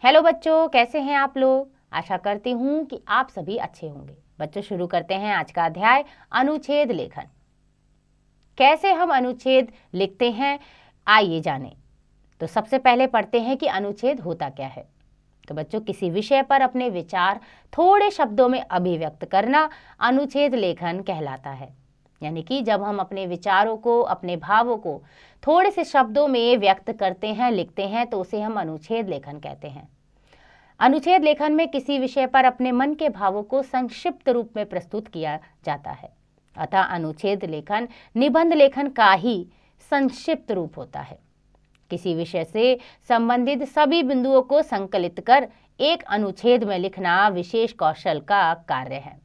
Hello बच्चों, कैसे हैं आप लोग। आशा करती हूँ कि आप सभी अच्छे होंगे। बच्चों, शुरू करते हैं आज का अध्याय अनुच्छेद लेखन। कैसे हम अनुच्छेद लिखते हैं, आइए जानें। तो सबसे पहले पढ़ते हैं कि अनुच्छेद होता क्या है। तो बच्चों, किसी विषय पर अपने विचार थोड़े शब्दों में अभिव्यक्त करना अनुच्छेद लेखन कहलाता है। यानी कि जब हम अपने विचारों को, अपने भावों को थोड़े से शब्दों में व्यक्त करते हैं, लिखते हैं, तो उसे हम अनुच्छेद लेखन कहते हैं। अनुच्छेद लेखन में किसी विषय पर अपने मन के भावों को संक्षिप्त रूप में प्रस्तुत किया जाता है। अतः अनुच्छेद लेखन निबंध लेखन का ही संक्षिप्त रूप होता है। किसी विषय से संबंधित सभी बिंदुओं को संकलित कर एक अनुच्छेद में लिखना विशेष कौशल का कार्य है।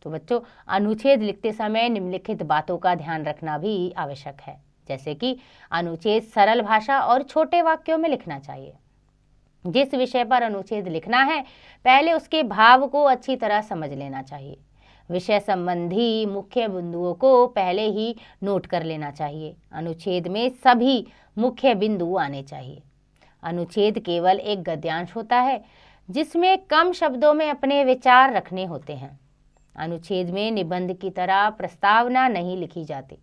तो बच्चों, अनुच्छेद लिखते समय निम्नलिखित बातों का ध्यान रखना भी आवश्यक है। जैसे कि अनुच्छेद सरल भाषा और छोटे वाक्यों में लिखना चाहिए। जिस विषय पर अनुच्छेद लिखना है, पहले उसके भाव को अच्छी तरह समझ लेना चाहिए। विषय संबंधी मुख्य बिंदुओं को पहले ही नोट कर लेना चाहिए। अनुच्छेद में सभी मुख्य बिंदु आने चाहिए। अनुच्छेद केवल एक गद्यांश होता है जिसमें कम शब्दों में अपने विचार रखने होते हैं। अनुच्छेद में निबंध की तरह प्रस्तावना नहीं लिखी जाती,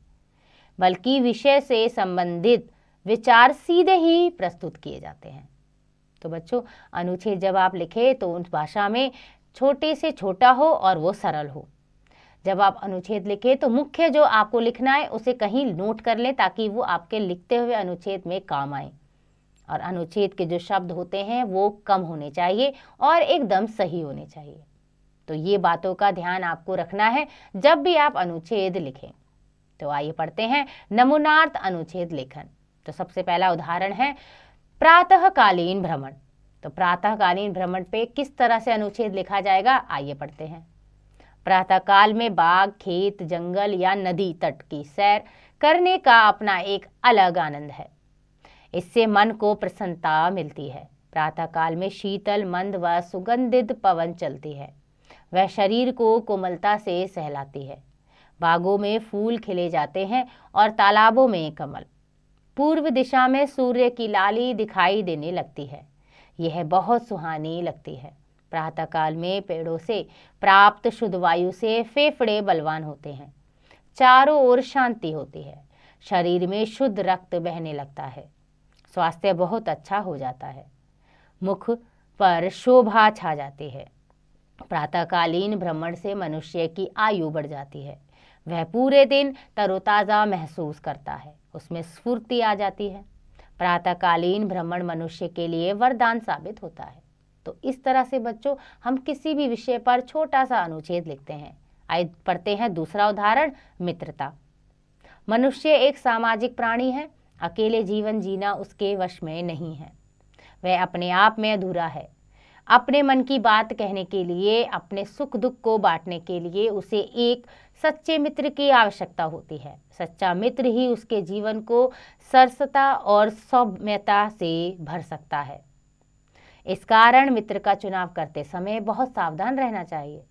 बल्कि विषय से संबंधित विचार सीधे ही प्रस्तुत किए जाते हैं। तो बच्चों, अनुच्छेद जब आप लिखें तो उस भाषा में छोटे से छोटा हो और वो सरल हो। जब आप अनुच्छेद लिखें तो मुख्य जो आपको लिखना है उसे कहीं नोट कर लें, ताकि वो आपके लिखते हुए अनुच्छेद में काम आए। और अनुच्छेद के जो शब्द होते हैं वो कम होने चाहिए और एकदम सही होने चाहिए। तो ये बातों का ध्यान आपको रखना है जब भी आप अनुच्छेद लिखें। तो आइए पढ़ते हैं नमूनार्थ अनुच्छेद लेखन। तो सबसे पहला उदाहरण है प्रातःकालीन भ्रमण। तो प्रातःकालीन भ्रमण पे किस तरह से अनुच्छेद लिखा जाएगा, आइए पढ़ते हैं। प्रातःकाल में बाग, खेत, जंगल या नदी तट की सैर करने का अपना एक अलग आनंद है। इससे मन को प्रसन्नता मिलती है। प्रातःकाल में शीतल, मंद व सुगंधित पवन चलती है। वह शरीर को कोमलता से सहलाती है। बागों में फूल खिले जाते हैं और तालाबों में कमल। पूर्व दिशा में सूर्य की लाली दिखाई देने लगती है। यह बहुत सुहानी लगती है। प्रातःकाल में पेड़ों से प्राप्त शुद्ध वायु से फेफड़े बलवान होते हैं। चारों ओर शांति होती है। शरीर में शुद्ध रक्त बहने लगता है। स्वास्थ्य बहुत अच्छा हो जाता है। मुख पर शोभा छा जाती है। प्रातःकालीन भ्रमण से मनुष्य की आयु बढ़ जाती है। वह पूरे दिन तरोताजा महसूस करता है। उसमें स्फूर्ति आ जाती है। प्रातःकालीन भ्रमण मनुष्य के लिए वरदान साबित होता है। तो इस तरह से बच्चों, हम किसी भी विषय पर छोटा सा अनुच्छेद लिखते हैं। आइए पढ़ते हैं दूसरा उदाहरण, मित्रता। मनुष्य एक सामाजिक प्राणी है। अकेले जीवन जीना उसके वश में नहीं है। वह अपने आप में अधूरा है। अपने मन की बात कहने के लिए, अपने सुख दुख को बांटने के लिए उसे एक सच्चे मित्र की आवश्यकता होती है। सच्चा मित्र ही उसके जीवन को सरसता और सौम्यता से भर सकता है। इस कारण मित्र का चुनाव करते समय बहुत सावधान रहना चाहिए।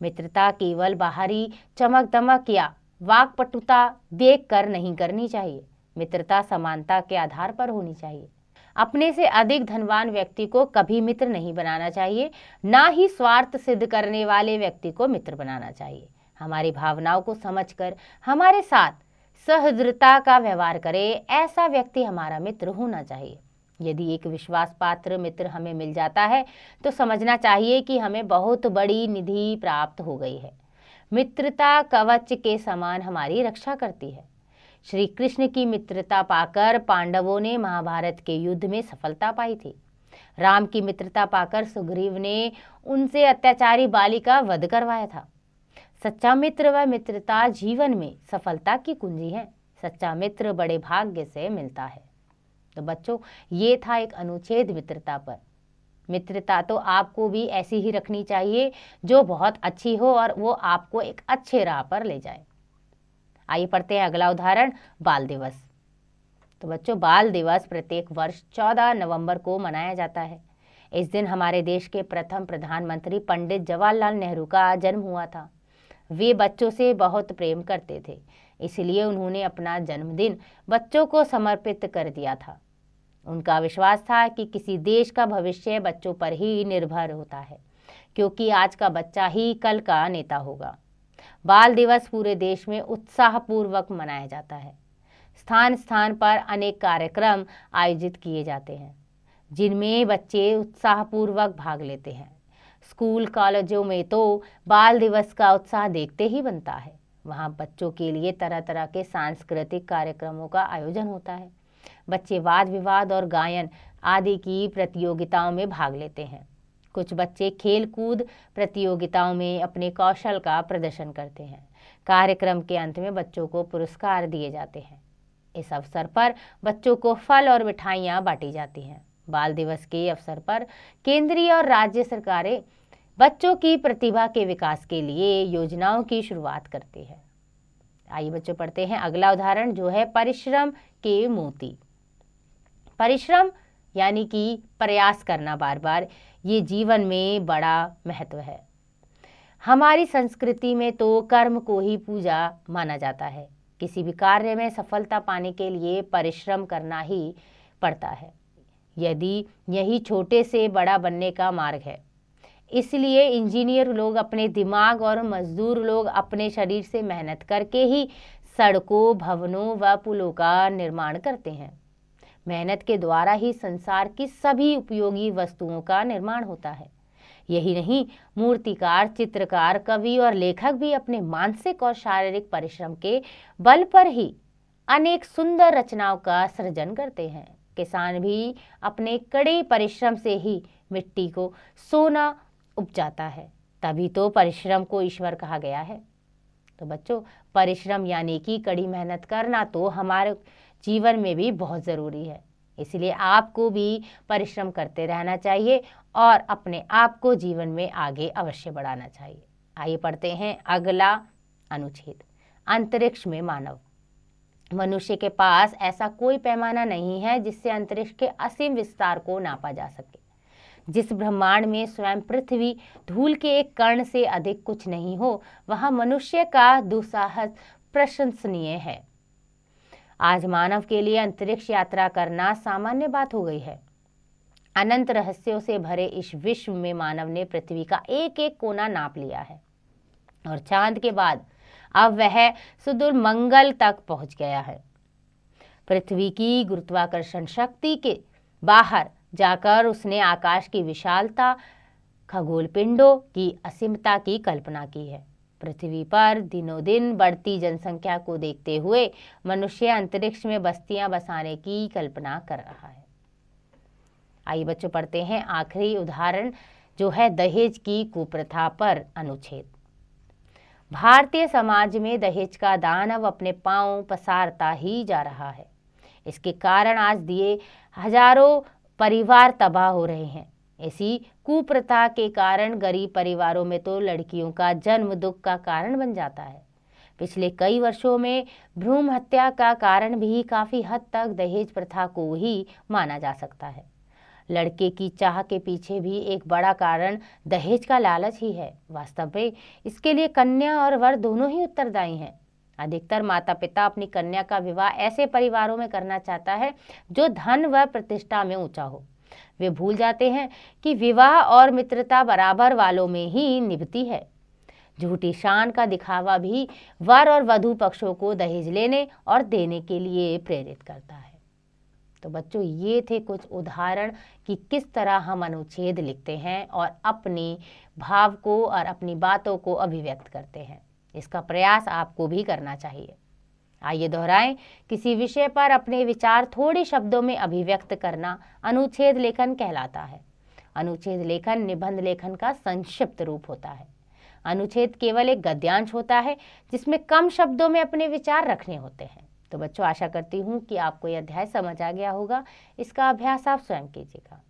मित्रता केवल बाहरी चमक दमक या वाक्पटुता देखकर नहीं करनी चाहिए। मित्रता समानता के आधार पर होनी चाहिए। अपने से अधिक धनवान व्यक्ति को कभी मित्र नहीं बनाना चाहिए, ना ही स्वार्थ सिद्ध करने वाले व्यक्ति को मित्र बनाना चाहिए। हमारी भावनाओं को समझकर हमारे साथ सहृदयता का व्यवहार करे, ऐसा व्यक्ति हमारा मित्र होना चाहिए। यदि एक विश्वास पात्र मित्र हमें मिल जाता है तो समझना चाहिए कि हमें बहुत बड़ी निधि प्राप्त हो गई है। मित्रता कवच के समान हमारी रक्षा करती है। श्री कृष्ण की मित्रता पाकर पांडवों ने महाभारत के युद्ध में सफलता पाई थी। राम की मित्रता पाकर सुग्रीव ने उनसे अत्याचारी बाली का वध करवाया था। सच्चा मित्र व मित्रता जीवन में सफलता की कुंजी है। सच्चा मित्र बड़े भाग्य से मिलता है। तो बच्चों, ये था एक अनुच्छेद मित्रता पर। मित्रता तो आपको भी ऐसी ही रखनी चाहिए जो बहुत अच्छी हो और वो आपको एक अच्छे राह पर ले जाए। आइए पढ़ते हैं अगला उदाहरण, बाल दिवस। तो बच्चों, बाल दिवस प्रत्येक वर्ष 14 नवंबर को मनाया जाता है। इस दिन हमारे देश के प्रथम प्रधानमंत्री पंडित जवाहरलाल नेहरू का जन्म हुआ था। वे बच्चों से बहुत प्रेम करते थे, इसलिए उन्होंने अपना जन्मदिन बच्चों को समर्पित कर दिया था। उनका विश्वास था कि किसी देश का भविष्य बच्चों पर ही निर्भर होता है, क्योंकि आज का बच्चा ही कल का नेता होगा। बाल दिवस पूरे देश में उत्साहपूर्वक मनाया जाता है। स्थान स्थान पर अनेक कार्यक्रम आयोजित किए जाते हैं, जिनमें बच्चे उत्साहपूर्वक भाग लेते हैं। स्कूल कॉलेजों में तो बाल दिवस का उत्साह देखते ही बनता है। वहाँ बच्चों के लिए तरह तरह के सांस्कृतिक कार्यक्रमों का आयोजन होता है। बच्चे वाद विवाद और गायन आदि की प्रतियोगिताओं में भाग लेते हैं। कुछ बच्चे खेल कूद प्रतियोगिताओं में अपने कौशल का प्रदर्शन करते हैं। कार्यक्रम के अंत में बच्चों को पुरस्कार दिए जाते हैं। इस अवसर पर बच्चों को फल और मिठाइयाँ बांटी जाती हैं। बाल दिवस के अवसर पर केंद्रीय और राज्य सरकारें बच्चों की प्रतिभा के विकास के लिए योजनाओं की शुरुआत करती है। आइए बच्चों पढ़ते हैं अगला उदाहरण, जो है परिश्रम के मोती। परिश्रम यानी कि प्रयास करना बार बार, ये जीवन में बड़ा महत्व है। हमारी संस्कृति में तो कर्म को ही पूजा माना जाता है। किसी भी कार्य में सफलता पाने के लिए परिश्रम करना ही पड़ता है, यदि यही छोटे से बड़ा बनने का मार्ग है। इसलिए इंजीनियर लोग अपने दिमाग और मजदूर लोग अपने शरीर से मेहनत करके ही सड़कों, भवनों व पुलों का निर्माण करते हैं। मेहनत के द्वारा ही संसार की सभी उपयोगी वस्तुओं का निर्माण होता है। यही नहीं, मूर्तिकार, चित्रकार, कवि और लेखक भी अपने मानसिक और शारीरिक परिश्रम के बल पर ही अनेक सुंदर रचनाओं का सृजन करते हैं। किसान भी अपने कड़े परिश्रम से ही मिट्टी को सोना उपजाता है, तभी तो परिश्रम को ईश्वर कहा गया है। तो बच्चों, परिश्रम यानी कि कड़ी मेहनत करना तो हमारे जीवन में भी बहुत ज़रूरी है। इसलिए आपको भी परिश्रम करते रहना चाहिए और अपने आप को जीवन में आगे अवश्य बढ़ाना चाहिए। आइए पढ़ते हैं अगला अनुच्छेद, अंतरिक्ष में मानव। मनुष्य के पास ऐसा कोई पैमाना नहीं है जिससे अंतरिक्ष के असीम विस्तार को नापा जा सके। जिस ब्रह्मांड में स्वयं पृथ्वी धूल के एक कण से अधिक कुछ नहीं हो, वहां मनुष्य का दुस्साहस प्रशंसनीय है। आज मानव के लिए अंतरिक्ष यात्रा करना सामान्य बात हो गई है। अनंत रहस्यों से भरे इस विश्व में मानव ने पृथ्वी का एक एक कोना नाप लिया है और चांद के बाद अब वह सुदूर मंगल तक पहुंच गया है। पृथ्वी की गुरुत्वाकर्षण शक्ति के बाहर जाकर उसने आकाश की विशालता, खगोल पिंडों की असीमता की कल्पना की है। पृथ्वी पर दिनों दिन बढ़ती जनसंख्या को देखते हुए मनुष्य अंतरिक्ष में बस्तियां बसाने की कल्पना कर रहा है। आइए बच्चों पढ़ते हैं आखिरी उदाहरण, जो है दहेज की कुप्रथा पर अनुच्छेद। भारतीय समाज में दहेज का दानव अपने पांव पसारता ही जा रहा है। इसके कारण आज दिए हजारों परिवार तबाह हो रहे हैं। इसी कुप्रथा के कारण गरीब परिवारों में तो लड़कियों का जन्म दुख का कारण बन जाता है। पिछले कई वर्षों में भ्रूण हत्या का कारण भी काफी हद तक दहेज प्रथा को ही माना जा सकता है। लड़के की चाह के पीछे भी एक बड़ा कारण दहेज का लालच ही है। वास्तव में इसके लिए कन्या और वर दोनों ही उत्तरदायी हैं। अधिकतर माता पिता अपनी कन्या का विवाह ऐसे परिवारों में करना चाहता है जो धन व प्रतिष्ठा में ऊंचा हो। वे भूल जाते हैं कि विवाह और मित्रता बराबर वालों में ही निभती है। झूठी शान का दिखावा भी वर और वधू पक्षों को दहेज लेने और देने के लिए प्रेरित करता है। तो बच्चों, ये थे कुछ उदाहरण कि किस तरह हम अनुच्छेद लिखते हैं और अपने भाव को और अपनी बातों को अभिव्यक्त करते हैं। इसका प्रयास आपको भी करना चाहिए। आइए दोहराएं, किसी विषय पर अपने विचार थोड़े शब्दों में अभिव्यक्त करना अनुच्छेद लेखन कहलाता है। अनुच्छेद लेखन निबंध लेखन का संक्षिप्त रूप होता है। अनुच्छेद केवल एक गद्यांश होता है जिसमें कम शब्दों में अपने विचार रखने होते हैं। तो बच्चों, आशा करती हूँ कि आपको यह अध्याय समझ आ गया होगा। इसका अभ्यास आप स्वयं कीजिएगा।